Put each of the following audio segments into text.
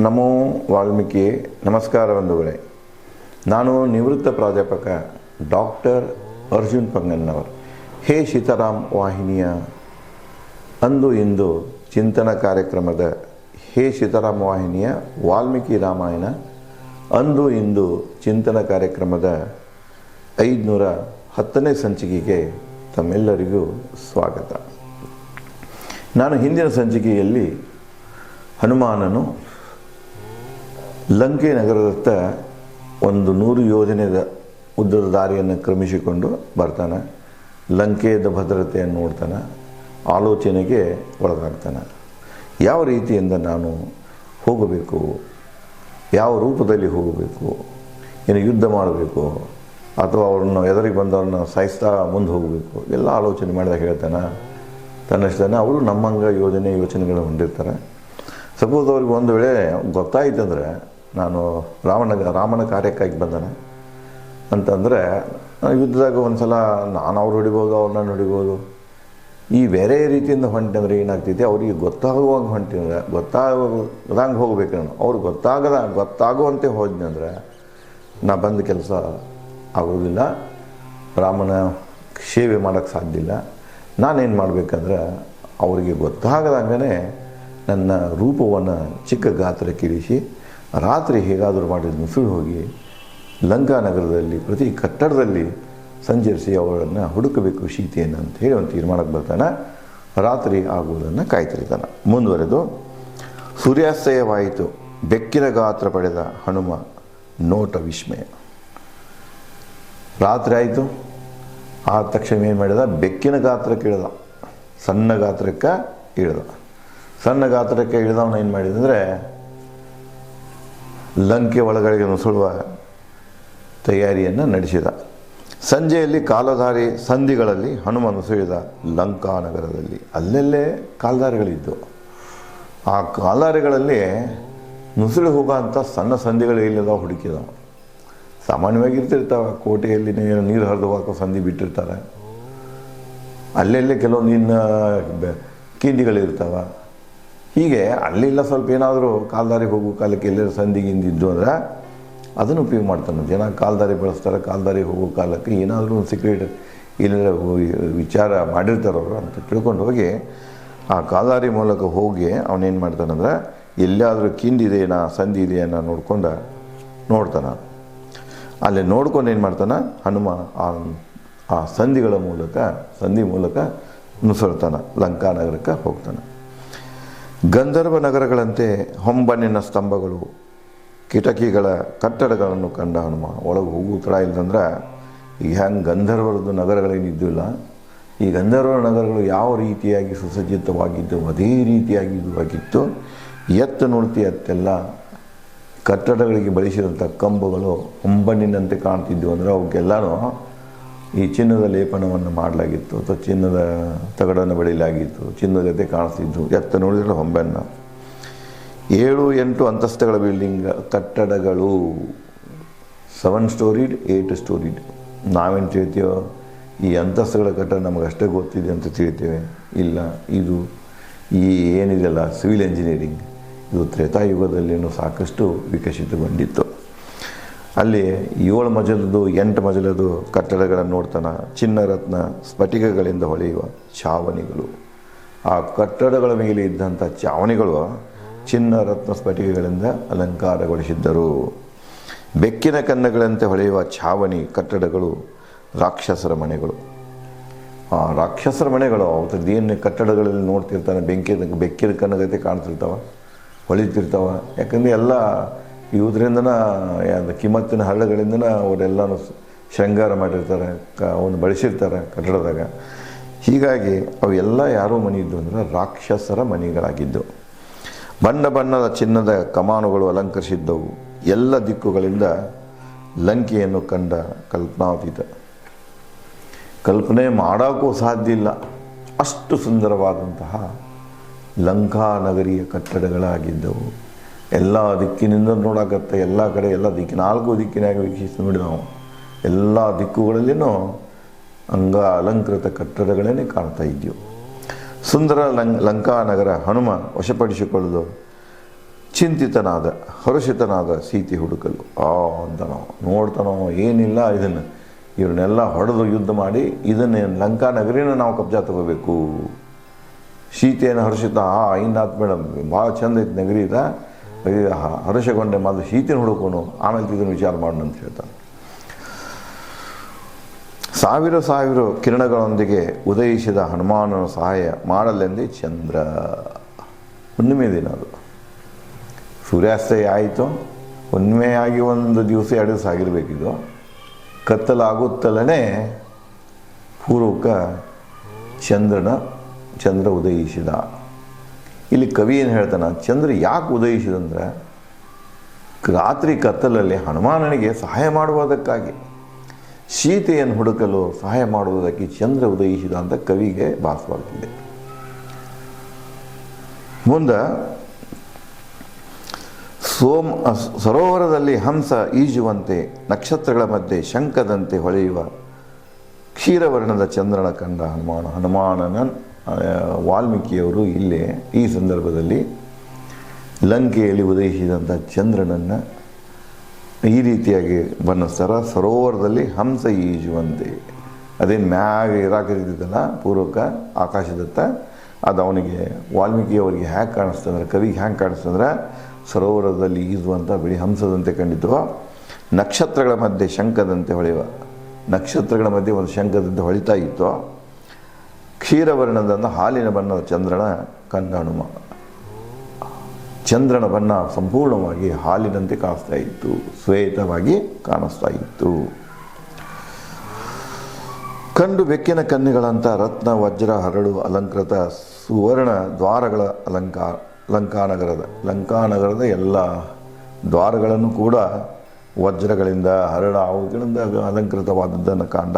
ನಮೋ ವಾಲ್ಮೀಕಿ. ನಮಸ್ಕಾರ ಬಂಧುಗಳೇ. ನಾನು ನಿವೃತ್ತ ಪ್ರಾಧ್ಯಾಪಕ ಡಾಕ್ಟರ್ ಅರ್ಜುನ್ ಪಂಗನ್ನವರ್. ಹೇ ಸೀತಾರಾಮ್ ವಾಹಿನಿಯ ಅಂದು ಇಂದು ಚಿಂತನ ಕಾರ್ಯಕ್ರಮದ ಹೇ ಸೀತಾರಾಮ್ ವಾಹಿನಿಯ ವಾಲ್ಮೀಕಿ ರಾಮಾಯಣ ಅಂದು ಇಂದು ಚಿಂತನ ಕಾರ್ಯಕ್ರಮದ 510ನೇ ಸಂಚಿಕೆಗೆ ತಮ್ಮೆಲ್ಲರಿಗೂ ಸ್ವಾಗತ. ನಾನು ಹಿಂದಿನ ಸಂಚಿಕೆಯಲ್ಲಿ ಹನುಮಾನನು ಲಂಕೆ ನಗರದತ್ತ ಒಂದು 100 ಯೋಜನೆಯ ಉದ್ದದ ದಾರಿಯನ್ನು ಕ್ರಮಿಸಿಕೊಂಡು ಬರ್ತಾನೆ. ಲಂಕೆಯ ಭದ್ರತೆಯನ್ನು ನೋಡ್ತಾನೆ, ಆಲೋಚನೆಗೆ ಒಳಗಾಗ್ತಾನೆ. ಯಾವ ರೀತಿಯಿಂದ ನಾನು ಹೋಗಬೇಕು, ಯಾವ ರೂಪದಲ್ಲಿ ಹೋಗಬೇಕು, ಏನು ಯುದ್ಧ ಮಾಡಬೇಕು ಅಥವಾ ಅವ್ರನ್ನ ಎದುರಿಗೆ ಬಂದವ್ರನ್ನ ಸಾಯಿಸ್ತಾ ಮುಂದೆ ಹೋಗಬೇಕು, ಎಲ್ಲ ಆಲೋಚನೆ ಮಾಡಿದಾಗ ಹೇಳ್ತಾನೆ. ತನ್ನಷ್ಟೇ ಅವರು ನಮ್ಮಂಗೆ ಯೋಚನೆಗಳು ಹೊಂದಿರ್ತಾರೆ. ಸಪೋಸ್ ಅವ್ರಿಗೆ ಒಂದು ವೇಳೆ ಗೊತ್ತಾಯ್ತಂದರೆ ನಾನು ರಾಮನ ಕಾರ್ಯಕ್ಕಾಗಿ ಬಂದಾನೆ ಅಂತಂದರೆ ಯುದ್ಧದಾಗ ಒಂದು ಸಲ ನಾನು ಅವ್ರು ಹೊಡಿಬೋದು, ಅವ್ರು ನಾನು ಹೊಡಿಬೋದು. ಈ ಬೇರೆ ರೀತಿಯಿಂದ ಹೊಂಟಂದ್ರೆ ಏನಾಗ್ತೈತಿ, ಅವ್ರಿಗೆ ಗೊತ್ತಾಗುವಂಗೆ ಹೊಂಟಿದ್ರೆ ಗೊತ್ತಾಗದಂಗೆ ಹೋಗ್ಬೇಕು. ನಾನು ಅವ್ರಿಗೆ ಗೊತ್ತಾಗುವಂತೆ ಹೋದ್ನಂದ್ರೆ ನಾ ಬಂದ ಕೆಲಸ ಆಗೋದಿಲ್ಲ, ರಾಮನ ಸೇವೆ ಮಾಡೋಕ್ಕೆ ಸಾಧ್ಯ ಇಲ್ಲ. ನಾನೇನು ಮಾಡಬೇಕಂದ್ರೆ ಅವರಿಗೆ ಗೊತ್ತಾಗದಂಗೆ ನನ್ನ ರೂಪವನ್ನು ಚಿಕ್ಕ ಗಾತ್ರಕ್ಕಿಳಿಸಿ ರಾತ್ರಿ ಹೇಗಾದರೂ ಮಾಡಿ ನುಸುಳು ಹೋಗಿ ಲಂಕಾ ನಗರದಲ್ಲಿ ಪ್ರತಿ ಕಟ್ಟಡದಲ್ಲಿ ಸಂಚರಿಸಿ ಅವರನ್ನು ಹುಡುಕಬೇಕು ಸೀತೆಯನ್ನು ಅಂತ ಹೇಳಿ ಒಂದು ತೀರ್ಮಾನಕ್ಕೆ ಬರ್ತಾನೆ. ರಾತ್ರಿ ಆಗುವುದನ್ನು ಕಾಯ್ತಿರ್ತಾನೆ. ಮುಂದುವರೆದು ಸೂರ್ಯಾಸ್ತಯವಾಯಿತು, ಬೆಕ್ಕಿನ ಗಾತ್ರ ಪಡೆದ ಹನುಮ ನೋಟ ವಿಸ್ಮಯ. ರಾತ್ರಿ ಆಯಿತು, ಆದ ತಕ್ಷಣ ಏನು ಮಾಡಿದ, ಬೆಕ್ಕಿನ ಗಾತ್ರಕ್ಕೆ ಇಳಿದ, ಸಣ್ಣ ಗಾತ್ರಕ್ಕೆ ಇಳಿದ. ಸಣ್ಣ ಗಾತ್ರಕ್ಕೆ ಇಳಿದವನು ಏನು ಮಾಡಿದಂದರೆ ಲಂಕೆ ಒಳಗಡೆಗೆ ನುಸುಳುವ ತಯಾರಿಯನ್ನು ನಡೆಸಿದ. ಸಂಜೆಯಲ್ಲಿ ಕಾಲಧಾರಿ ಸಂಧಿಗಳಲ್ಲಿ ಹನುಮ ನುಸುಳಿದ ಲಂಕಾ ನಗರದಲ್ಲಿ. ಅಲ್ಲೆಲ್ಲೇ ಕಾಲ್ದಾರಿಗಳಿದ್ದು, ಆ ಕಾಲ್ದಾರಿಗಳಲ್ಲಿ ನುಸುಳಿ ಹೋಗೋಂಥ ಸಣ್ಣ ಸಂಧಿಗಳು ಇಲ್ಲದ ಹುಡುಕಿದ. ಸಾಮಾನ್ಯವಾಗಿ ಇರ್ತಿರ್ತಾವೆ, ಕೋಟೆಯಲ್ಲಿ ನೀರು ಹರಿದು ಹಾಕೋ ಸಂಧಿ ಬಿಟ್ಟಿರ್ತಾರೆ, ಅಲ್ಲೆಲ್ಲೇ ಕೆಲವೊಂದು ಕಿಂಡಿಗಳಿರ್ತಾವೆ. ಹೀಗೆ ಅಲ್ಲಿಲ್ಲ ಸ್ವಲ್ಪ ಏನಾದರೂ ಕಾಲ್ದಾರಿಗೆ ಹೋಗೋ ಕಾಲಕ್ಕೆ ಎಲ್ಲರೂ ಸಂಧಿಗಿಂದಿದ್ದು ಅಂದರೆ ಅದನ್ನು ಉಪಯೋಗ ಮಾಡ್ತಾನೆ. ಜನ ಕಾಲ್ದಾರಿ ಬಳಸ್ತಾರೆ, ಕಾಲ್ದಾರಿಗೆ ಹೋಗೋ ಕಾಲಕ್ಕೆ ಏನಾದರೂ ಒಂದು ಸೀಕ್ರೆಟ್ ಇಲ್ಲ ವಿಚಾರ ಮಾಡಿರ್ತಾರೆ ಅವರು ಅಂತ ತಿಳ್ಕೊಂಡು ಹೋಗಿ ಆ ಕಾಲ್ದಾರಿ ಮೂಲಕ ಹೋಗಿ ಅವನೇನು ಮಾಡ್ತಾನಂದ್ರೆ ಎಲ್ಲಾದರೂ ಕಿಂಡಿದೆಯೇನಾ ಸಂಧಿ ಇದೆಯೇನಾ ನೋಡ್ತಾನೆ. ಅಲ್ಲಿ ನೋಡ್ಕೊಂಡು ಏನು ಮಾಡ್ತಾನೆ ಹನುಮ ಆ ಸಂಧಿ ಮೂಲಕ ನುಸುಳ್ತಾನೆ, ಲಂಕಾ ನಗರಕ್ಕೆ ಹೋಗ್ತಾನೆ. ಗಂಧರ್ವ ನಗರಗಳಂತೆ ಹೊಂಬಣ್ಣಿನ ಸ್ತಂಭಗಳು, ಕಿಟಕಿಗಳ ಕಟ್ಟಡಗಳನ್ನು ಕಂಡ ಹನುಮ ಒಳಗೆ ಹೋಗು ತಡ ಇಲ್ಲದಂದ್ರೆ ಈಗ ಹೆಂಗೆ ಗಂಧರ್ವರದ್ದು ನಗರಗಳೇನಿದ್ದಿಲ್ಲ, ಈ ಗಂಧರ್ವ ನಗರಗಳು ಯಾವ ರೀತಿಯಾಗಿ ಸುಸಜ್ಜಿತವಾಗಿದ್ದು ಅದೇ ರೀತಿಯಾಗಿದ್ದು ಎತ್ತು ನೋಡ್ತಿ ಅತ್ತೆಲ್ಲ ಕಟ್ಟಡಗಳಿಗೆ ಬಳಸಿದಂಥ ಕಂಬಗಳು ಹೊಂಬಣ್ಣಿನಂತೆ ಕಾಣ್ತಿದ್ವು. ಅಂದರೆ ಅವಕ್ಕೆಲ್ಲನೂ ಈ ಚಿನ್ನದ ಲೇಪನವನ್ನು ಮಾಡಲಾಗಿತ್ತು ಅಥವಾ ಚಿನ್ನದ ತಗಡನ್ನು ಬೆಳೆಯಲಾಗಿತ್ತು, ಚಿನ್ನದ ಜೊತೆ ಕಾಣಿಸ್ತಿದ್ದು. ಎತ್ತ ನೋಡಿದ್ರೆ ಹೊಂಬಣ್ಣ. 7-8 ಅಂತಸ್ತುಗಳ ಬಿಲ್ಡಿಂಗ್ ಕಟ್ಟಡಗಳು, 7 ಸ್ಟೋರಿಡ್ 8 ಸ್ಟೋರಿಡ್. ನಾವೇನು ತಿಳ್ತೀವೋ ಈ ಅಂತಸ್ತುಗಳ ಕಟ್ಟಡ ನಮಗಷ್ಟೇ ಗೊತ್ತಿದೆ ಅಂತ ತಿಳ್ತೇವೆ. ಇಲ್ಲ, ಇದು ಏನಿದೆಯಲ್ಲ ಸಿವಿಲ್ ಇಂಜಿನಿಯರಿಂಗ್, ಇದು ತ್ರೇತಾಯುಗದಲ್ಲಿನೂ ಸಾಕಷ್ಟು ವಿಕಸಿತಗೊಂಡಿತ್ತು. ಅಲ್ಲಿ 7 ಮಜಲದು 8 ಮಜಲದು ಕಟ್ಟಡಗಳನ್ನು ನೋಡ್ತಾನೆ. ಚಿನ್ನರತ್ನ ಸ್ಫಟಿಕಗಳಿಂದ ಹೊಳೆಯುವ ಛಾವಣಿಗಳು, ಆ ಕಟ್ಟಡಗಳ ಮೇಲೆ ಇದ್ದಂಥ ಛಾವಣಿಗಳು ಚಿನ್ನರತ್ನ ಸ್ಫಟಿಕಗಳಿಂದ ಅಲಂಕಾರಗೊಳಿಸಿದ್ದರು. ಬೆಕ್ಕಿನ ಕನ್ನಗಳಂತೆ ಹೊಳೆಯುವ ಛಾವಣಿ ಕಟ್ಟಡಗಳು ರಾಕ್ಷಸರ ಮನೆಗಳು. ಆ ರಾಕ್ಷಸರ ಮನೆಗಳು ಅವತ್ತದೇನು ಕಟ್ಟಡಗಳಲ್ಲಿ ನೋಡ್ತಿರ್ತಾನೆ, ಬೆಕ್ಕಿನ ಕನ್ನಗತೆ ಕಾಣ್ತಿರ್ತಾವ, ಹೊಳಿತಿರ್ತಾವ. ಯಾಕಂದರೆ ಎಲ್ಲ ಇವುದರಿಂದನ ಕಿಮ್ಮತ್ತಿನ ಹಳ್ಳಗಳಿಂದನ ಅವರೆಲ್ಲನೂ ಶೃಂಗಾರ ಮಾಡಿರ್ತಾರೆ, ಅವನು ಬಳಸಿರ್ತಾರೆ ಕಟ್ಟಡದಾಗ. ಹೀಗಾಗಿ ಅವೆಲ್ಲ ಯಾರೋ ಮನೆ ಇದ್ದು ಅಂದ್ರೆ ರಾಕ್ಷಸರ ಮನೆಗಳಾಗಿದ್ದು. ಬಣ್ಣ ಬಣ್ಣದ ಚಿನ್ನದ ಕಮಾನುಗಳು ಅಲಂಕರಿಸಿದ್ದವು. ಎಲ್ಲ ದಿಕ್ಕುಗಳಿಂದ ಲಂಕೆಯನ್ನು ಕಂಡ ಕಲ್ಪನಾತೀತ, ಕಲ್ಪನೆ ಮಾಡೋಕ್ಕೂ ಸಾಧ್ಯ ಇಲ್ಲ ಅಷ್ಟು ಸುಂದರವಾದಂತಹ ಲಂಕಾ ನಗರಿಯ ಕಟ್ಟಡಗಳಾಗಿದ್ದವು. ಎಲ್ಲ ದಿಕ್ಕಿನಿಂದ ನೋಡಕತ್ತೆ, ಎಲ್ಲ ಕಡೆ ಎಲ್ಲ 4 ದಿಕ್ಕಿನಾಗ ವೀಕ್ಷಿಸಿ ನೋಡಿ ನಾವು ಎಲ್ಲ ದಿಕ್ಕುಗಳಲ್ಲಿನೂ ಅಲಂಕೃತ ಕಟ್ಟಡಗಳೇ ಕಾಣ್ತಾ ಇದ್ದೆವು. ಸುಂದರ ಲಂಕಾ ನಗರ ಹನುಮ ವಶಪಡಿಸಿಕೊಳ್ಳಲು ಚಿಂತಿತನಾದ ಹರುಷಿತನಾದ ಸೀತೆ ಹುಡುಕಲು ಅಂತಾನೋ ನೋಡ್ತಾನೋ ಏನಿಲ್ಲ ಇದನ್ನು ಇವ್ರನ್ನೆಲ್ಲ ಹೊಡೆದು ಯುದ್ಧ ಮಾಡಿ ಇದನ್ನೇ ಲಂಕಾ ನಗರಿನ ನಾವು ಕಬ್ಜಾ ತಗೋಬೇಕು. ಸೀತೆಯನ್ನು ಹರ್ಷಿತ ಐನಾಥ್ ಮೇಡಮ್ ಭಾಳ ಚಂದ ಐತೆ ನಗರಿ ಇದ ಹರ್ಷಗೊಂಡೆ ಮೊದಲು ಸೀತೆನ ಹುಡುಕೋನು ಆಮೇಲೆ ಇದನ್ನು ವಿಚಾರ ಮಾಡೋಣ ಅಂತ ಹೇಳ್ತಾನೆ. ಸಾವಿರ ಸಾವಿರ ಕಿರಣಗಳೊಂದಿಗೆ ಉದಯಿಸಿದ ಹನುಮಾನನ ಸಹಾಯ ಮಾಡಲೆಂದೇ ಚಂದ್ರ. ಹುಣ್ಣಿಮೆ ದಿನ ಅದು ಸೂರ್ಯಾಸ್ತಯ ಆಯಿತು. ಹುಣ್ಣಿಮೆಯಾಗಿ ಒಂದು ದಿವಸ 2 ದಿವಸ ಆಗಿರಬೇಕಿದು. ಕತ್ತಲಾಗುತ್ತಲೇ ಪೂರ್ವಕ ಚಂದ್ರ ಉದಯಿಸಿದ. ಇಲ್ಲಿ ಕವಿ ಏನು ಹೇಳ್ತಾನೆ, ಚಂದ್ರ ಯಾಕೆ ಉದಯಿಸಿದಂದ್ರೆ ರಾತ್ರಿ ಕತ್ತಲಲ್ಲಿ ಹನುಮಾನನಿಗೆ ಸಹಾಯ ಮಾಡುವುದಕ್ಕಾಗಿ, ಸೀತೆಯನ್ನು ಹುಡುಕಲು ಸಹಾಯ ಮಾಡುವುದಕ್ಕೆ ಚಂದ್ರ ಉದಯಿಸಿದ ಅಂತ ಕವಿಗೆ ಭಾಸವಾಗ್ತಿದೆ. ಮುಂದೆ ಸರೋವರದಲ್ಲಿ ಹಂಸ ಈಜುವಂತೆ ನಕ್ಷತ್ರಗಳ ಮಧ್ಯೆ ಶಂಖದಂತೆ ಹೊಳೆಯುವ ಕ್ಷೀರವರ್ಣದ ಚಂದ್ರನ ಕಂಡ ಹನುಮಾನನ ವಾಲ್ಮೀಕಿಯವರು ಇಲ್ಲೇ ಈ ಸಂದರ್ಭದಲ್ಲಿ ಲಂಕೆಯಲ್ಲಿ ಉದಯಿಸಿದಂಥ ಚಂದ್ರನನ್ನು ಈ ರೀತಿಯಾಗಿ ಬಣ್ಣಿಸ್ತಾರೆ. ಸರೋವರದಲ್ಲಿ ಹಂಸ ಈಜುವಂತೆ, ಅದೇನು ಮ್ಯಾಗ ಇರಾಕಿದ್ದಲ್ಲ ಪೂರ್ವಕ ಆಕಾಶದತ್ತ, ಅದು ಅವನಿಗೆ ವಾಲ್ಮೀಕಿಯವರಿಗೆ ಹ್ಯಾಂಗೆ ಕಾಣಿಸ್ತಂದ್ರೆ, ಕವಿಗೆ ಹ್ಯಾಂಗೆ ಕಾಣಿಸ್ತಂದ್ರೆ ಸರೋವರದಲ್ಲಿ ಈಜುವಂಥ ಬಿಳಿ ಹಂಸದಂತೆ ಕಂಡಿತು. ನಕ್ಷತ್ರಗಳ ಮಧ್ಯೆ ಶಂಖದಂತೆ ಹೊಳೆಯುವ, ನಕ್ಷತ್ರಗಳ ಮಧ್ಯೆ ಒಂದು ಶಂಖದಂತೆ ಹೊಳಿತಾ ಇತ್ತು. ಕ್ಷೀರವರ್ಣದಂಥ ಹಾಲಿನ ಬಣ್ಣದ ಚಂದ್ರನ ಕಂಡ ಹನುಮ. ಚಂದ್ರನ ಬಣ್ಣ ಸಂಪೂರ್ಣವಾಗಿ ಹಾಲಿನಂತೆ ಕಾಣಿಸ್ತಾ ಇತ್ತು, ಶ್ವೇತವಾಗಿ ಕಾಣಿಸ್ತಾ ಇತ್ತು. ಕಂಡು ಬೆಕ್ಕಿನ ಕನ್ನಿಗಳಂಥ ರತ್ನ ವಜ್ರ ಹರಳು ಅಲಂಕೃತ ಸುವರ್ಣ ದ್ವಾರಗಳ ಲಂಕಾನಗರದ ಎಲ್ಲ ದ್ವಾರಗಳನ್ನು ಕೂಡ ವಜ್ರಗಳಿಂದ ಹರಳ ಅವುಗಳಿಂದ ಅಲಂಕೃತವಾದದ್ದನ್ನು ಕಾಂಡ.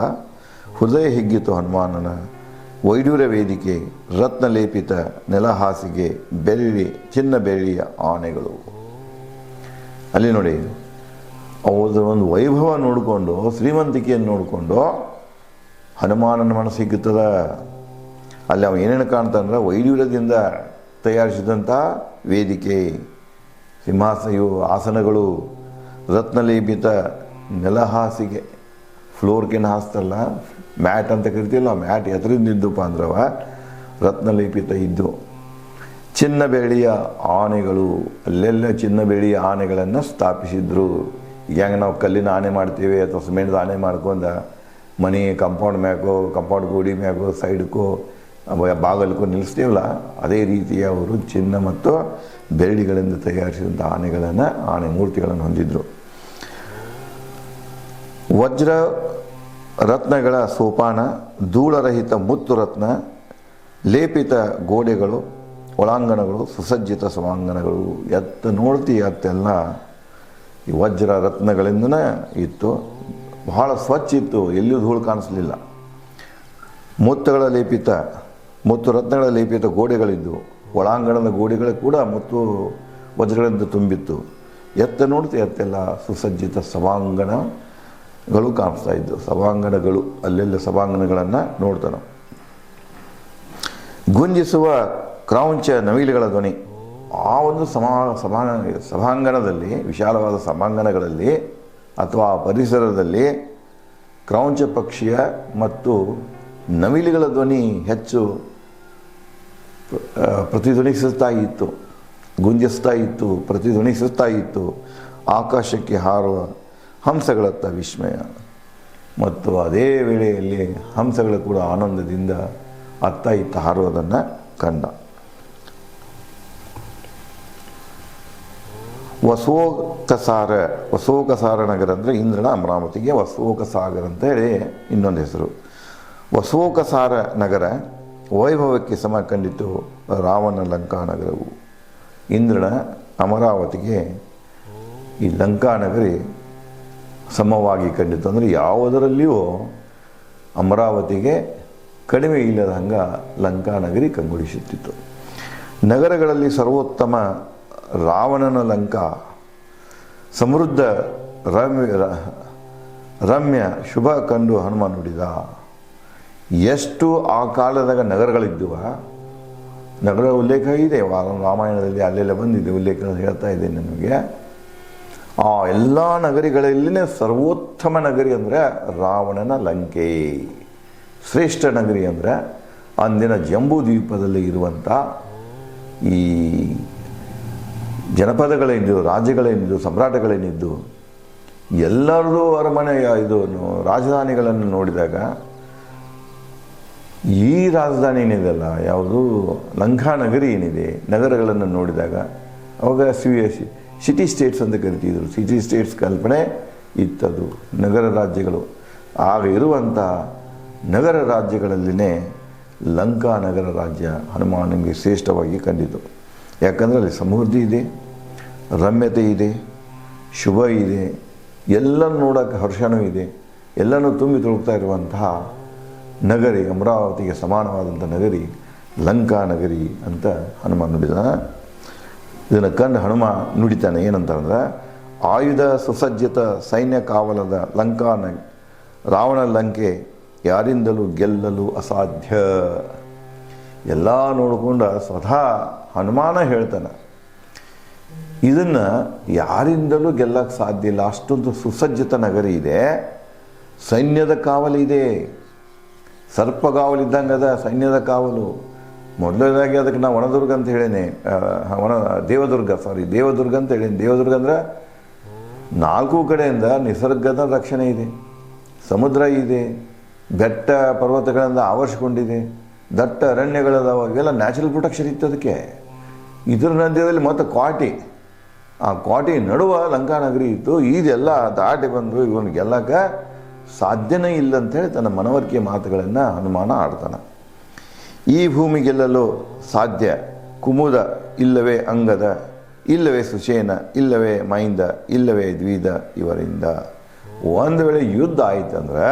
ಹೃದಯ ಹಿಗ್ಗಿತು ಹನುಮಾನನ ವೈಡೂರ್ಯ ವೇದಿಕೆ, ರತ್ನಲೇಪಿತ ನೆಲಹಾಸಿಗೆ, ಚಿನ್ನ ಬೆಳ್ಳಿಯ ಆನೆಗಳು. ಅಲ್ಲಿ ನೋಡಿ ಅವ್ರ ಒಂದು ವೈಭವ ನೋಡಿಕೊಂಡು, ಶ್ರೀಮಂತಿಕೆಯನ್ನು ನೋಡಿಕೊಂಡು ಹನುಮಾನನ ಮನಸ್ಸು ಹಿಗ್ಗುತ್ತದ. ಅಲ್ಲಿ ಅವ ಏನೇನು ಕಾಣ್ತಾನಂದ್ರೆ ವೈಡೂರ್ಯದಿಂದ ತಯಾರಿಸಿದಂಥ ವೇದಿಕೆ, ಆಸನಗಳು, ರತ್ನಲೇಪಿತ ನೆಲಹಾಸಿಗೆ, ಫ್ಲೋರ್ಗೇನು ಹಾಸ್ತಾರಲ್ಲ ಮ್ಯಾಟ್ ಅಂತ ಕರಿತೀವಲ್ಲ, ಮ್ಯಾಟ್ ಎತ್ತರಿಂದ ಇದ್ದಪ್ಪ ಅಂದ್ರವ ರತ್ನಲೇಪಿತ ಇದ್ದು. ಚಿನ್ನ ಬೆಳ್ಳಿಯ ಆನೆಗಳು, ಅಲ್ಲೆಲ್ಲ ಚಿನ್ನ ಬೆಳ್ಳಿಯ ಆನೆಗಳನ್ನು ಸ್ಥಾಪಿಸಿದ್ರು. ಈಗ ಹೆಂಗೆ ನಾವು ಕಲ್ಲಿನ ಆನೆ ಮಾಡ್ತೀವಿ ಅಥವಾ ಸಿಮೆಂಟ್ದ ಆನೆ ಮಾಡ್ಕೊಂಡು ಮನೆ ಕಂಪೌಂಡ್ ಗೋಡಿ ಮ್ಯಾಗೋ ಸೈಡ್ಕೋ ಬಾಗಲ್ಕೋ ನಿಲ್ಲಿಸ್ತೀವಲ್ಲ, ಅದೇ ರೀತಿಯ ಅವರು ಚಿನ್ನ ಮತ್ತು ಬೆಳ್ಳಿಗಳಿಂದ ತಯಾರಿಸಿದಂಥ ಆನೆ ಮೂರ್ತಿಗಳನ್ನು ಹೊಂದಿದ್ರು. ವಜ್ರ ರತ್ನಗಳ ಸೋಪಾನ, ಧೂಳರಹಿತ ಮುತ್ತು ರತ್ನ ಲೇಪಿತ ಗೋಡೆಗಳು, ಒಳಾಂಗಣಗಳು, ಸುಸಜ್ಜಿತ ಸಭಾಂಗಣಗಳು. ನೋಡ್ತಿ ಅತ್ತೆಲ್ಲ ಈ ವಜ್ರ ರತ್ನಗಳಿಂದನೇ ಇತ್ತು. ಬಹಳ ಸ್ವಚ್ಛ ಇತ್ತು, ಎಲ್ಲಿಯೂ ಧೂಳು ಕಾಣಿಸ್ಲಿಲ್ಲ. ಮುತ್ತು ರತ್ನಗಳ ಲೇಪಿತ ಗೋಡೆಗಳಿದ್ದವು. ಒಳಾಂಗಣದ ಗೋಡೆಗಳು ಕೂಡ ಮುತ್ತು ವಜ್ರಗಳಿಂದ ತುಂಬಿತ್ತು. ನೋಡ್ತಿ ಅತ್ತೆಲ್ಲ ಸುಸಜ್ಜಿತ ಸಭಾಂಗಣಗಳು ಕಾಣಿಸ್ತಾ ಇದ್ದವು. ಸಭಾಂಗಣಗಳು, ಅಲ್ಲೆಲ್ಲ ಸಭಾಂಗಣಗಳನ್ನು ನೋಡ್ತಾನೆ. ಗುಂಜಿಸುವ ಕ್ರೌಂಚ ನವಿಲುಗಳ ಧ್ವನಿ. ಆ ಒಂದು ಸಭಾಂಗಣದಲ್ಲಿ, ವಿಶಾಲವಾದ ಸಭಾಂಗಣಗಳಲ್ಲಿ ಅಥವಾ ಪರಿಸರದಲ್ಲಿ ಕ್ರೌಂಚ ಪಕ್ಷಿಯ ಮತ್ತು ನವಿಲುಗಳ ಧ್ವನಿ ಹೆಚ್ಚು ಪ್ರತಿಧ್ವನಿಸುತ್ತಾ ಇತ್ತು, ಗುಂಜಿಸ್ತಾ ಇತ್ತು, ಪ್ರತಿಧ್ವನಿಸುತ್ತಾ ಇತ್ತು. ಆಕಾಶಕ್ಕೆ ಹಾರುವ ಹಂಸಗಳತ್ತ ವಿಸ್ಮಯ. ಮತ್ತು ಅದೇ ವೇಳೆಯಲ್ಲಿ ಹಂಸಗಳು ಕೂಡ ಆನಂದದಿಂದ ಅತ್ತ ಇತ್ತ ಹಾರುವುದನ್ನು ಕಂಡ. ವಸೋಕಸಾರ ನಗರ ಅಂದರೆ ಇಂದ್ರನ ಅಮರಾವತಿಗೆ ವಸೋಕಸಾಗರ ಅಂತ ಹೇಳಿ ಇನ್ನೊಂದು ಹೆಸರು. ವಸೋಕಸಾರ ನಗರ ವೈಭವಕ್ಕೆ ಸಮ ಕಂಡಿತು ರಾವಣ ಲಂಕಾನಗರವು. ಇಂದ್ರನ ಅಮರಾವತಿಗೆ ಈ ಲಂಕಾನಗರಿ ಸಮವಾಗಿ ಕಂಡಿತು. ಅಂದರೆ ಯಾವುದರಲ್ಲಿಯೂ ಅಮರಾವತಿಗೆ ಕಡಿಮೆ ಇಲ್ಲದ ಹಂಗೆ ಲಂಕಾನಗರಿ ಕಂಗೊಳಿಸುತ್ತಿತ್ತು. ನಗರಗಳಲ್ಲಿ ಸರ್ವೋತ್ತಮ ರಾವಣನ ಲಂಕಾ ಸಮೃದ್ಧ ರಮ್ಯ ಶುಭ ಕಂಡು ಹನುಮ ನುಡಿದ. ಎಷ್ಟು ಆ ಕಾಲದಾಗ ನಗರಗಳಿದ್ದುವ ನಗರ ಉಲ್ಲೇಖ ಇದೆ, ರಾಮಾಯಣದಲ್ಲಿ ಅಲ್ಲೆಲ್ಲ ಬಂದಿದೆ ಉಲ್ಲೇಖ, ಹೇಳ್ತಾ ಇದ್ದೇನೆ ನಿಮಗೆ. ಆ ಎಲ್ಲ ನಗರಿಗಳಲ್ಲಿನೇ ಸರ್ವೋತ್ತಮ ನಗರಿ ಅಂದರೆ ರಾವಣನ ಲಂಕೆ. ಶ್ರೇಷ್ಠ ನಗರಿ ಅಂದರೆ ಅಂದಿನ ಜಂಬೂ ದ್ವೀಪದಲ್ಲಿ ಇರುವಂಥ ಈ ಜನಪದಗಳೇನಿದ್ದು, ರಾಜ್ಯಗಳೇನಿದ್ದು, ಸಾಮ್ರಾಟಗಳೇನಿದ್ದು ಎಲ್ಲರದು ಅರಮನೆಯ ಇದು ರಾಜಧಾನಿಗಳನ್ನು ನೋಡಿದಾಗ ಈ ರಾಜಧಾನಿ ಏನಿದೆಯಲ್ಲ, ಯಾವುದು ಲಂಕಾ ನಗರಿ ಏನಿದೆ, ನಗರಗಳನ್ನು ನೋಡಿದಾಗ ಅವಾಗ ಸಿಟಿ ಸ್ಟೇಟ್ಸ್ ಅಂತ ಕರಿತಿದ್ರು. ಸಿಟಿ ಸ್ಟೇಟ್ಸ್ ಕಲ್ಪನೆ ಇತ್ತದು, ನಗರ ರಾಜ್ಯಗಳು. ಆಗ ಇರುವಂಥ ನಗರ ರಾಜ್ಯಗಳಲ್ಲಿನೇ ಲಂಕಾ ನಗರ ರಾಜ್ಯ ಹನುಮಾನನಿಗೆ ಶ್ರೇಷ್ಠವಾಗಿ ಕಂಡಿತು. ಯಾಕಂದರೆ ಅಲ್ಲಿ ಸಮೃದ್ಧಿ ಇದೆ, ರಮ್ಯತೆ ಇದೆ, ಶುಭ ಇದೆ, ಎಲ್ಲನೂ ನೋಡೋಕ್ಕೆ ಹರ್ಷನೂ ಇದೆ, ಎಲ್ಲನೂ ತುಂಬಿ ತುಳುಕ್ತಾ ಇರುವಂತಹ ನಗರಿ, ಅಮರಾವತಿಗೆ ಸಮಾನವಾದಂಥ ನಗರಿ ಲಂಕಾ ನಗರಿ ಅಂತ ಹನುಮ ನುಡಿದ. ಇದನ್ನು ಕಂಡು ಹನುಮ ನುಡಿತಾನೆ ಏನಂತಂದ್ರೆ, ಆಯುಧ ಸುಸಜ್ಜಿತ ಸೈನ್ಯ ಕಾವಲದ ಲಂಕಾ ರಾವಣ ಲಂಕೆ ಯಾರಿಂದಲೂ ಗೆಲ್ಲಲು ಅಸಾಧ್ಯ. ಎಲ್ಲ ನೋಡಿಕೊಂಡ ಸ್ವತಃ ಹನುಮಾನ ಹೇಳ್ತಾನೆ, ಇದನ್ನು ಯಾರಿಂದಲೂ ಗೆಲ್ಲಕ್ಕೆ ಸಾಧ್ಯ ಇಲ್ಲ. ಅಷ್ಟೊಂದು ಸುಸಜ್ಜಿತ ನಗರಿ ಇದೆ, ಸೈನ್ಯದ ಕಾವಲಿದೆ, ಸರ್ಪಗಾವಲಿದ್ದಂಗೆ ಅದ ಸೈನ್ಯದ ಕಾವಲು. ಮೊದಲನೇದಾಗಿ ಅದಕ್ಕೆ ನಾವು ವನದುರ್ಗ ಅಂತ ಹೇಳೇನೆ, ದೇವದುರ್ಗ ಅಂತ ಹೇಳೇನೆ. ದೇವದುರ್ಗ ಅಂದರೆ 4 ಕಡೆಯಿಂದ ನಿಸರ್ಗದ ರಕ್ಷಣೆ ಇದೆ, ಸಮುದ್ರ ಇದೆ, ಬೆಟ್ಟ ಪರ್ವತಗಳಿಂದ ಆವರಿಸಿಕೊಂಡಿದೆ, ದಟ್ಟ ಅರಣ್ಯಗಳದಾವ, ಇವೆಲ್ಲ ನ್ಯಾಚುರಲ್ ಪ್ರೊಟೆಕ್ಷನ್ ಇತ್ತು ಅದಕ್ಕೆ. ಇದರ ಮಧ್ಯದಲ್ಲಿ ಮತ್ತು ಕ್ವಾಟಿ, ಆ ಕ್ವಾಟಿ ನಡುವ ಲಂಕಾನಗರಿ ಇತ್ತು. ಇದೆಲ್ಲ ದಾಟಿ ಬಂದು ಇವನು ಗೆಲ್ಲಕ್ಕೆ ಸಾಧ್ಯನೇ ಇಲ್ಲ ಅಂಥೇಳಿ ತನ್ನ ಮನವರಿಕೆ ಮಾತುಗಳನ್ನು ಹನುಮಾನ ಆಡ್ತಾನೆ. ಈ ಭೂಮಿ ಗೆಲ್ಲಲು ಸಾಧ್ಯ ಕುಮುದ, ಇಲ್ಲವೇ ಅಂಗದ, ಇಲ್ಲವೇ ಸುಷೇನ, ಇಲ್ಲವೇ ಮೈಂದ, ಇಲ್ಲವೇ ದ್ವಿಧ ಇವರಿಂದ. ಒಂದು ವೇಳೆ ಯುದ್ಧ ಆಯ್ತಂದ್ರೆ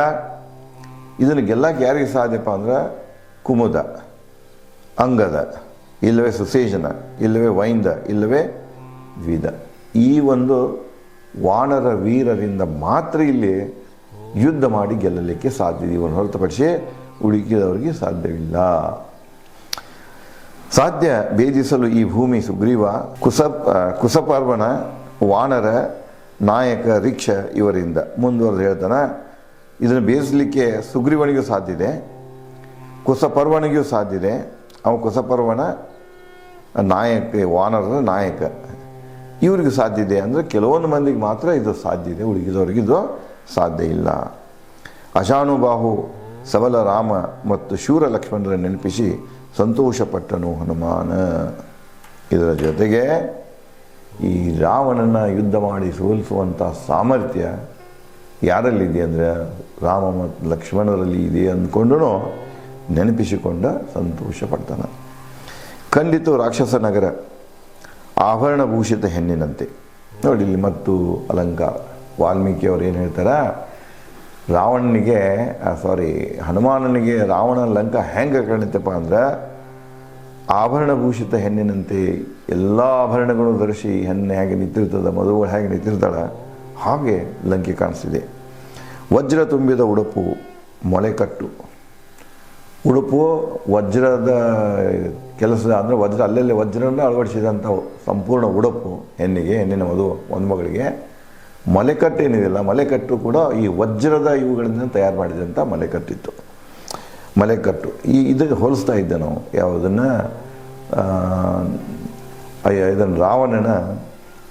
ಇದನ್ನು ಗೆಲ್ಲಕ್ಕೆ ಯಾರಿಗೆ ಸಾಧ್ಯಪ್ಪ ಅಂದ್ರೆ ಕುಮುದ, ಅಂಗದ, ಇಲ್ಲವೇ ಸುಶೇಷನ, ಇಲ್ಲವೇ ವೈಂದ, ಇಲ್ಲವೇ ದ್ವಿಧ. ಈ ಒಂದು ವಾನರ ವೀರರಿಂದ ಮಾತ್ರ ಇಲ್ಲಿ ಯುದ್ಧ ಮಾಡಿ ಗೆಲ್ಲಲಿಕ್ಕೆ ಸಾಧ್ಯ. ಇವನ್ನು ಹೊರತುಪಡಿಸಿ ಉಳಿಕಿದವರಿಗೆ ಸಾಧ್ಯವಿಲ್ಲ. ಸಾಧ್ಯ ಭೇದಿಸಲು ಈ ಭೂಮಿ ಸುಗ್ರೀವ, ಕುಸಪರ್ವನ, ವಾನರ ನಾಯಕ ರಿಕ್ಷ ಇವರಿಂದ. ಮುಂದುವರೆದು ಹೇಳ್ತಾನೆ, ಇದನ್ನು ಭೇದಿಸಲಿಕ್ಕೆ ಸುಗ್ರೀವನಿಗೂ ಸಾಧ್ಯ ಇದೆ, ಕುಸಪರ್ವನಿಗೂ ಸಾಧ್ಯ ಇದೆ. ಅವ ಕುಸಪರ್ವನ ನಾಯಕ, ವಾನರನ ನಾಯಕ, ಇವ್ರಿಗೆ ಸಾಧ್ಯ ಇದೆ. ಅಂದರೆ ಕೆಲವೊಂದು ಮಂದಿಗೆ ಮಾತ್ರ ಇದು ಸಾಧ್ಯ ಇದೆ, ಉಳಿಗಿದವರಿಗೆ ಇದು ಸಾಧ್ಯ ಇಲ್ಲ. ಅಶಾನುಬಾಹು ಸಬಲ ರಾಮ ಮತ್ತು ಶೂರ ಲಕ್ಷ್ಮಣರ ನೆನಪಿಸಿ ಸಂತೋಷಪಟ್ಟನು ಹನುಮಾನ. ಇದರ ಜೊತೆಗೆ ಈ ರಾವಣನ ಯುದ್ಧ ಮಾಡಿ ಸೋಲಿಸುವಂಥ ಸಾಮರ್ಥ್ಯ ಯಾರಲ್ಲಿದೆ ಅಂದರೆ ರಾಮ ಮತ್ತು ಲಕ್ಷ್ಮಣರಲ್ಲಿ ಇದೆ ಅಂದ್ಕೊಂಡು ನೆನಪಿಸಿಕೊಂಡ ಸಂತೋಷ ಪಡ್ತಾನೆ. ಖಂಡಿತ ರಾಕ್ಷಸ ನಗರ ಆಭರಣಭೂಷಿತ ಹೆಣ್ಣಿನಂತೆ. ನೋಡಿ ಇಲ್ಲಿ ಮತ್ತು ಅಲಂಕಾರ. ವಾಲ್ಮೀಕಿ ಅವ್ರು ಏನು ಹೇಳ್ತಾರೆ, ಹನುಮಾನನಿಗೆ ರಾವಣ ಲಂಕ ಹೆಂಗೆ ಕಾಣಿತಪ್ಪ ಅಂದ್ರೆ ಆಭರಣಭೂಷಿತ ಹೆಣ್ಣಿನಂತೆ. ಎಲ್ಲ ಆಭರಣಗಳು ಧರಿಸಿ ಹೆಣ್ಣು ಹೇಗೆ ನಿಂತಿರ್ತದೆ, ಮದುವೆ ಹೇಗೆ ನಿಂತಿರ್ತಾಳೆ ಹಾಗೆ ಲಂಕೆ ಕಾಣಿಸ್ತಿದೆ. ವಜ್ರ ತುಂಬಿದ ಉಡುಪು, ಮೊಳೆಕಟ್ಟು. ಉಡುಪು ವಜ್ರದ ಕೆಲಸ ಅಂದರೆ ವಜ್ರ, ಅಲ್ಲೆಲ್ಲಿ ವಜ್ರನ ಅಳವಡಿಸಿದಂಥ ಸಂಪೂರ್ಣ ಉಡುಪು ಹೆಣ್ಣಿನ ಒಂದು ಮಗಳಿಗೆ. ಮಲೆಕಟ್ಟು ಏನಿದೆಯಲ್ಲ, ಮಲೆಕಟ್ಟು ಕೂಡ ಈ ವಜ್ರದ ಇವುಗಳಿಂದ ತಯಾರು ಮಾಡಿದಂಥ ಮಲೆಕಟ್ಟಿತ್ತು. ಮಲೆಕಟ್ಟು ಇದಕ್ಕೆ ಹೋಲಿಸ್ತಾ ಇದ್ದೆ ನಾವು ಯಾವುದನ್ನು, ಇದನ್ನು ರಾವಣನ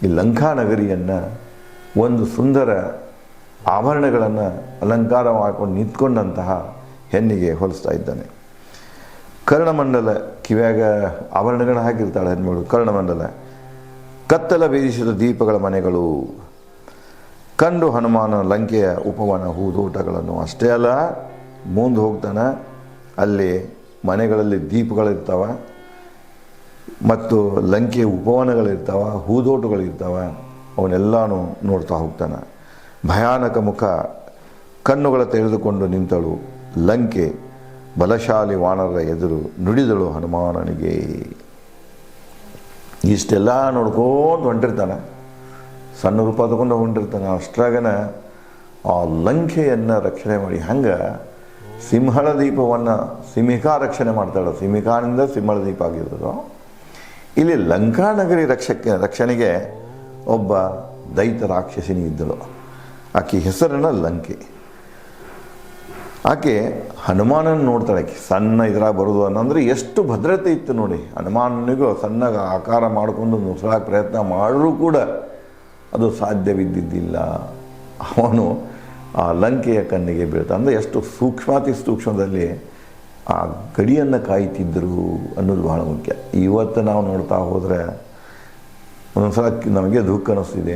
ಈ ಲಂಕಾ ನಗರಿಯನ್ನು ಒಂದು ಸುಂದರ ಆಭರಣಗಳನ್ನು ಅಲಂಕಾರ ಮಾಡಿಕೊಂಡು ನಿಂತ್ಕೊಂಡಂತಹ ಹೆಣ್ಣಿಗೆ ಹೋಲಿಸ್ತಾ ಇದ್ದಾನೆ. ಕರ್ಣಮಂಡಲ, ಕಿವ್ಯಾಗ ಆಭರಣಗಳನ್ನ ಹಾಕಿರ್ತಾಳೆ ಹೆಣ್ಮಗಳು. ಕರ್ಣಮಂಡಲ, ಕತ್ತಲ ಬೇಯಿಸಿದ ದೀಪಗಳ ಮನೆಗಳು. ಕಂಡು ಹನುಮಾನ ಲಂಕೆಯ ಉಪವನ ಹೂದೋಟಗಳನ್ನು. ಅಷ್ಟೇ ಅಲ್ಲ, ಮುಂದೆ ಹೋಗ್ತಾನೆ, ಅಲ್ಲಿ ಮನೆಗಳಲ್ಲಿ ದೀಪಗಳಿರ್ತಾವ ಮತ್ತು ಲಂಕೆಯ ಉಪವನಗಳಿರ್ತಾವ, ಹೂದೋಟಗಳಿರ್ತಾವ. ಅವನ್ನೆಲ್ಲನೂ ನೋಡ್ತಾ ಹೋಗ್ತಾನೆ. ಭಯಾನಕ ಮುಖ, ಕಣ್ಣುಗಳ ತೆರೆದುಕೊಂಡು ನಿಂತಳು ಲಂಕೆ. ಬಲಶಾಲಿ ವಾನರರ ಎದುರು ನುಡಿದಳು ಹನುಮಾನನಿಗೆ. ಇಷ್ಟೆಲ್ಲ ನೋಡ್ಕೊಂಡು ಹೊಂಟಿರ್ತಾನೆ, ಸಣ್ಣ ರೂಪ ತಗೊಂಡು ಹೊಂಟಿರ್ತಾನೆ. ಅಷ್ಟ್ರಾಗನ ಆ ಲಂಕೆಯನ್ನು ರಕ್ಷಣೆ ಮಾಡಿ ಹಂಗೆ ಸಿಂಹಳ ದೀಪವನ್ನು ಸಿಮಿಕಾ ರಕ್ಷಣೆ ಮಾಡ್ತಾಳೆ, ಸಿಮಿಕಾನಿಂದ ಸಿಂಹಳ ದೀಪ ಆಗಿರೋದು. ಇಲ್ಲಿ ಲಂಕಾನಗರಿ ರಕ್ಷಣೆಗೆ ಒಬ್ಬ ದೈತ ರಾಕ್ಷಸಿನಿ ಇದ್ದಳು. ಆಕೆ ಹೆಸರನ್ನು ಲಂಕೆ. ಆಕೆ ಹನುಮಾನನ ನೋಡ್ತಾಳೆ. ಆಕೆ ಸಣ್ಣ ಇದರಾಗ ಬರೋದು ಅನ್ನಂದ್ರೆ ಎಷ್ಟು ಭದ್ರತೆ ಇತ್ತು ನೋಡಿ. ಹನುಮಾನನಿಗೂ ಸಣ್ಣ ಆಕಾರ ಮಾಡಿಕೊಂಡು ನುಸುಳಕ್ಕೆ ಪ್ರಯತ್ನ ಮಾಡಿದ್ರೂ ಕೂಡ ಅದು ಸಾಧ್ಯವಿದ್ದಿದ್ದಿಲ್ಲ. ಅವನು ಆ ಲಂಕೆಯ ಕಣ್ಣಿಗೆ ಬೀಳ್ತಾನೆ. ಅಂದರೆ ಎಷ್ಟು ಸೂಕ್ಷ್ಮಾತಿ ಸೂಕ್ಷ್ಮದಲ್ಲಿ ಆ ಗಡಿಯನ್ನು ಕಾಯ್ತಿದ್ದರು ಅನ್ನೋದು ಬಹಳ ಮುಖ್ಯ. ಇವತ್ತು ನಾವು ನೋಡ್ತಾ ಹೋದರೆ ಒಂದೊಂದು ಸಲ ನಮಗೆ ದುಃಖ ಅನ್ನಿಸ್ತಿದೆ.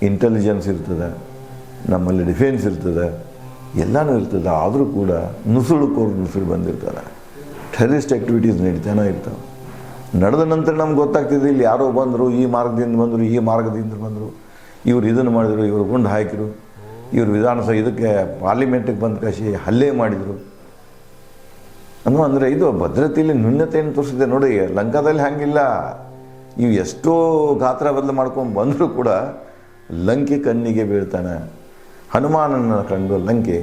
ಇಂಟೆಲಿಜೆನ್ಸ್ ಇರ್ತದೆ, ನಮ್ಮಲ್ಲಿ ಡಿಫೆನ್ಸ್ ಇರ್ತದೆ, ಎಲ್ಲನೂ ಇರ್ತದೆ. ಆದರೂ ಕೂಡ ನುಸುಳು ಬಂದಿರ್ತಾರೆ. ಟೆರರಿಸ್ಟ್ ಆ್ಯಕ್ಟಿವಿಟೀಸ್ ನಡೀತಾನೆ ಇರ್ತಾವೆ. ನಡೆದ ನಂತರ ನಮ್ಗೆ ಗೊತ್ತಾಗ್ತಿದೆ ಇಲ್ಲಿ ಯಾರೋ ಬಂದರು, ಈ ಮಾರ್ಗದಿಂದ ಬಂದರು, ಈ ಮಾರ್ಗದಿಂದ ಬಂದರು, ಇವರು ಇದನ್ನು ಮಾಡಿದರು, ಇವರು ಗುಂಡು ಹಾಕಿದರು, ಇವರು ವಿಧಾನಸಭೆ ಇದಕ್ಕೆ ಪಾರ್ಲಿಮೆಂಟಿಗೆ ಬಂದು ಕಳಿಸಿ ಹಲ್ಲೆ ಮಾಡಿದರು ಅಂದರೆ ಇದು ಭದ್ರತೆಯಲ್ಲಿ ನ್ಯೂನ್ಯತೆಯನ್ನು ತೋರಿಸಿದೆ ನೋಡಿ. ಲಂಕಾದಲ್ಲಿ ಹಾಗಿಲ್ಲ. ಇವು ಎಷ್ಟೋ ಗಾತ್ರ ಬದಲು ಮಾಡ್ಕೊಂಡು ಬಂದರೂ ಕೂಡ ಲಂಕೆ ಕಣ್ಣಿಗೆ ಬೀಳ್ತಾನೆ. ಹನುಮಾನನ ಕಂಡು ಲಂಕೆ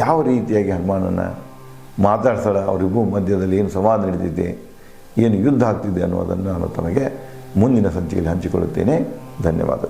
ಯಾವ ರೀತಿಯಾಗಿ ಹನುಮಾನನ ಮಾತಾಡ್ತಾಳೆ, ಅವರಿಗೂ ಮಧ್ಯದಲ್ಲಿ ಏನು ಸಂವಾದ ನಡೆದಿದೆ, ಏನು ಯುದ್ಧ ಆಗ್ತಿದೆ ಅನ್ನೋದನ್ನು ನಾನು ತಮಗೆ ಮುಂದಿನ ಸಂಚಿಕೆಯಲ್ಲಿ ಹಂಚಿಕೊಳ್ಳುತ್ತೇನೆ. ಧನ್ಯವಾದಗಳು.